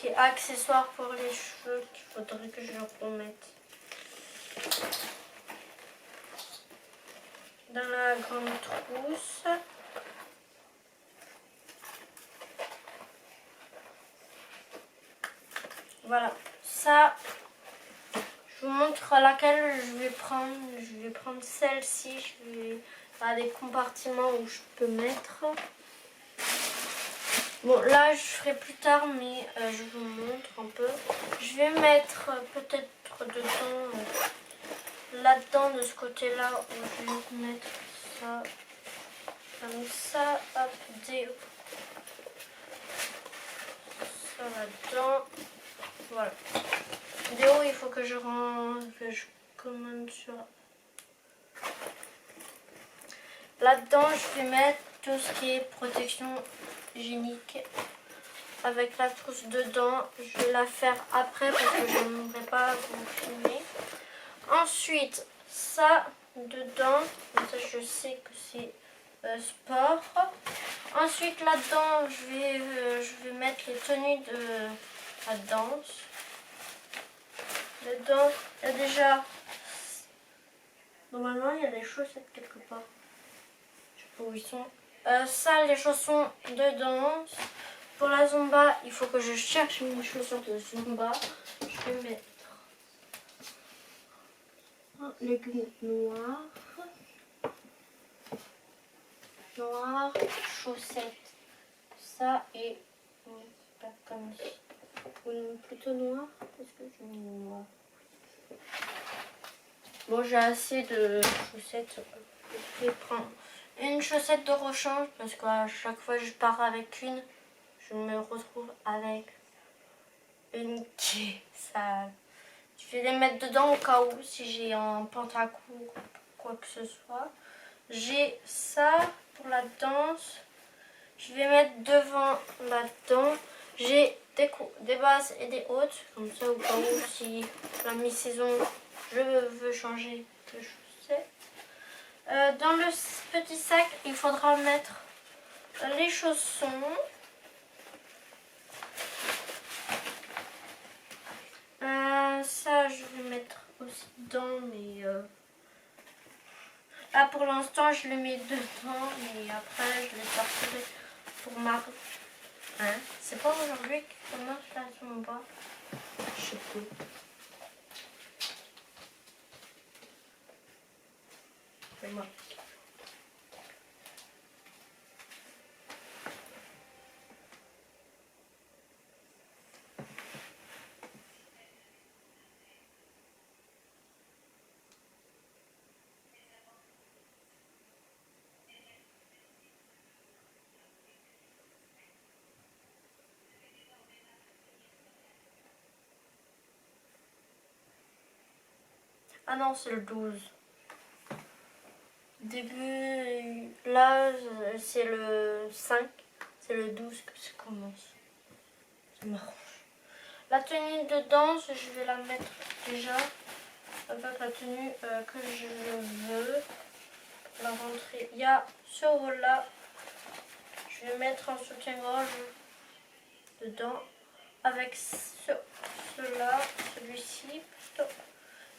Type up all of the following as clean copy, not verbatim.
qui est accessoire pour les cheveux qu'il faudrait que je remette dans la grande trousse. Voilà, ça, je vous montre laquelle je vais prendre. Je vais prendre celle-ci. Je vais faire des compartiments où je peux mettre. Bon, là, je ferai plus tard, mais je vous montre un peu. Je vais mettre peut-être dedans, là-dedans, de ce côté-là, où je vais mettre ça, comme ça, hop, ça là-dedans. Voilà. Déo, il faut que je commande sur... Là-dedans, je vais mettre tout ce qui est protection hygiénique avec la trousse dedans. Je vais la faire après parce que je n'aimerais pas vous filmer. Ensuite, ça dedans. Ça, je sais que c'est sport. Ensuite, là-dedans, je vais mettre les tenues de la danse. Dedans, il y a déjà... Normalement, il y a des chaussettes quelque part. Je sais pas où ils sont. Ça, les chaussons de danse. Pour la Zumba, il faut que je cherche mes chaussures de Zumba. Je vais mettre les gris noirs. Noir, chaussettes. Ça et... pas comme ça. Ou plutôt noir. Est-ce que je mets noir? Bon, j'ai assez de chaussettes. Je vais prendre une chaussette de rechange parce qu'à chaque fois que je pars avec une, je me retrouve avec une qui est sale. Je vais les mettre dedans au cas où si j'ai un pantacourt ou quoi que ce soit. J'ai ça pour la danse. Je vais mettre devant là-dedans. J'ai des basses et des hautes. Comme ça au cas où si la mi-saison je veux changer de chaussettes. Dans le petit sac, il faudra mettre les chaussons. Ça, je vais mettre aussi dedans, mais là pour l'instant, je les mets dedans, mais après, je les sortirai pour ma... Hein? C'est pas aujourd'hui que commence la Zumba. Je sais plus. C'est moi. Ah non, c'est le 12. Début, là, c'est le 5. C'est le 12 que ça commence. Ça m'arrange. La tenue de danse, je vais la mettre déjà avec la tenue que je veux. La rentrée. Il y a ce rôle-là. Je vais mettre un soutien-gorge dedans. Avec cela, celui-ci.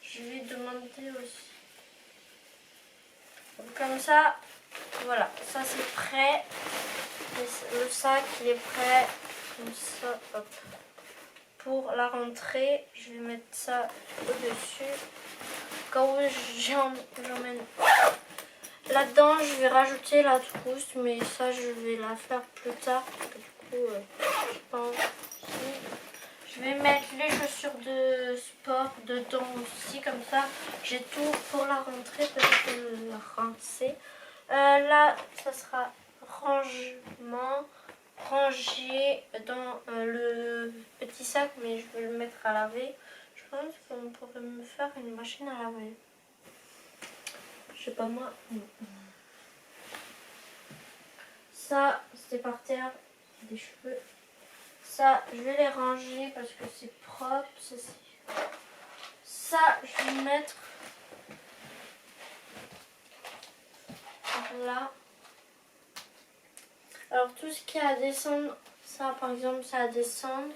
Je vais demander aussi. Donc, comme ça, voilà. Ça c'est prêt. Le sac il est prêt. Comme ça, hop. Pour la rentrée, je vais mettre ça au-dessus. Quand j'emmène là-dedans, je vais rajouter la trousse, mais ça, je vais la faire plus tard. Parce que du coup, je pense aussi. Je vais mettre les chaussures de sport dedans aussi, comme ça, j'ai tout pour la rentrée, peut-être la rincer. Là, ça sera rangé dans le petit sac, mais je vais le mettre à laver. Je pense qu'on pourrait me faire une machine à laver. Je sais pas moi. Ça, c'est par terre, des cheveux. Ça, je vais les ranger parce que c'est propre. Ça, je vais mettre là. Alors, tout ce qui est à descendre, ça par exemple, c'est à descendre.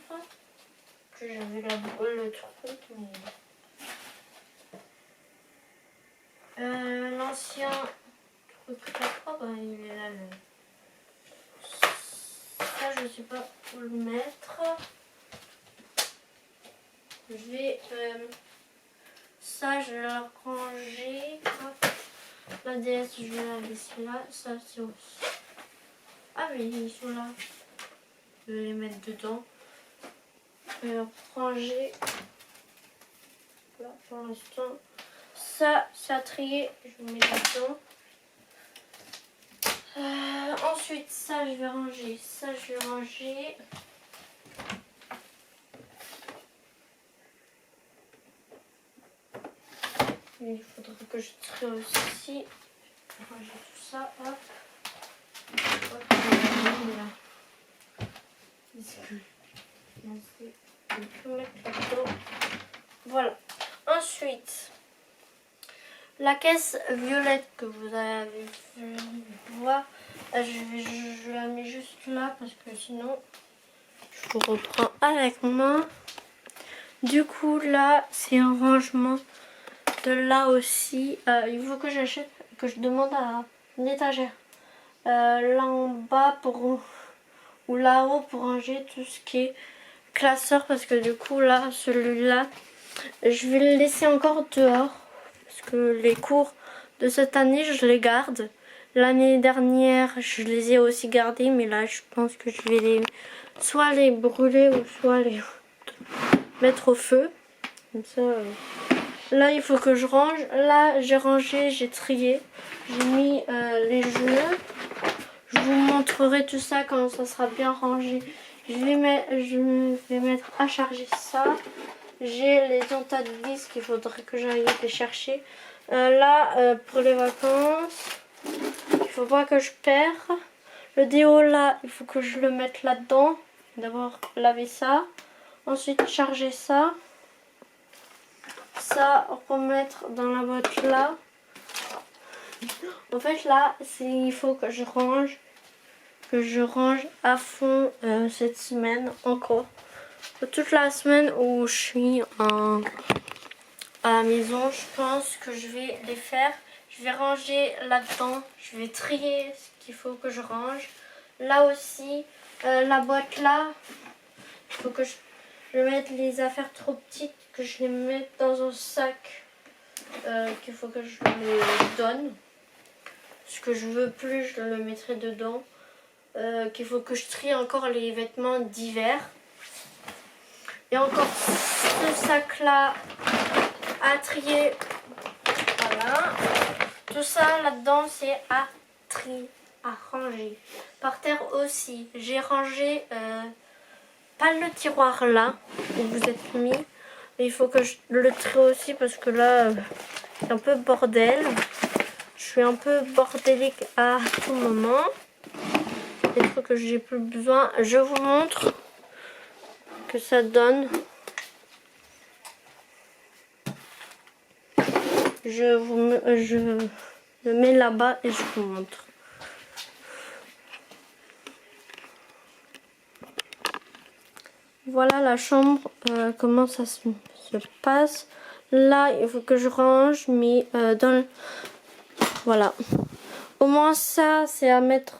que j'avais le truc, mais... L'ancien truc là, oh, bah, il est là. Ça, je sais pas où le mettre. Je vais... ça, je vais la ranger. Hop. La DS, je vais la laisser là. Ça, c'est aussi... Ah, mais ils sont là. Je vais les mettre dedans. Ranger. Là, pour l'instant. Ça, c'est à trier. Je vous mets dedans. Ensuite, ça, je vais ranger. Ça, je vais ranger. Il faudrait que je trie aussi. Je vais ranger tout ça. Hop. Hop. Là. Je vais tout mettre là-dedans. Voilà. Ensuite, la caisse violette que vous avez vu voir, je la mets juste là parce que sinon je vous reprends avec moi. Du coup là c'est un rangement de là aussi. Il faut que j'achète, que je demande à une étagère là en bas pour ou là-haut pour ranger tout ce qui est classeur, parce que du coup là celui-là je vais le laisser encore dehors parce que les cours de cette année je les garde. L'année dernière je les ai aussi gardés, mais là je pense que je vais soit les brûler ou soit les mettre au feu. Comme ça, là il faut que je range. Là j'ai rangé, j'ai trié, j'ai mis les jeux. Je vous montrerai tout ça quand ça sera bien rangé. Je vais mettre à charger ça. J'ai les états de disques, il faudrait que j'aille les chercher. Là, pour les vacances, il faut pas que je perds. Le déo là, il faut que je le mette là-dedans. D'abord laver ça. Ensuite charger ça. Ça, remettre dans la boîte là. En fait là, il faut que je range à fond cette semaine encore. Toute la semaine où je suis à la maison, je pense que je vais les faire. Je vais ranger là-dedans, je vais trier ce qu'il faut que je range. Là aussi, la boîte là, il faut que je mette les affaires trop petites, que je les mette dans un sac, qu'il faut que je les donne. Ce que je veux plus, je le mettrai dedans. Qu'il faut que je trie encore les vêtements d'hiver. Et encore ce sac là à trier. Voilà. Tout ça là-dedans c'est à trier, à ranger. Par terre aussi. J'ai rangé pas le tiroir là où vous êtes mis. Mais il faut que je le trie aussi parce que là c'est un peu bordel. Je suis un peu bordélique à tout moment. Des trucs que j'ai plus besoin. Je vous montre que ça donne. Je le mets là-bas et je vous montre. Voilà la chambre, comment ça se passe. Là, il faut que je range, mais dans le... Voilà. Au moins ça, c'est à mettre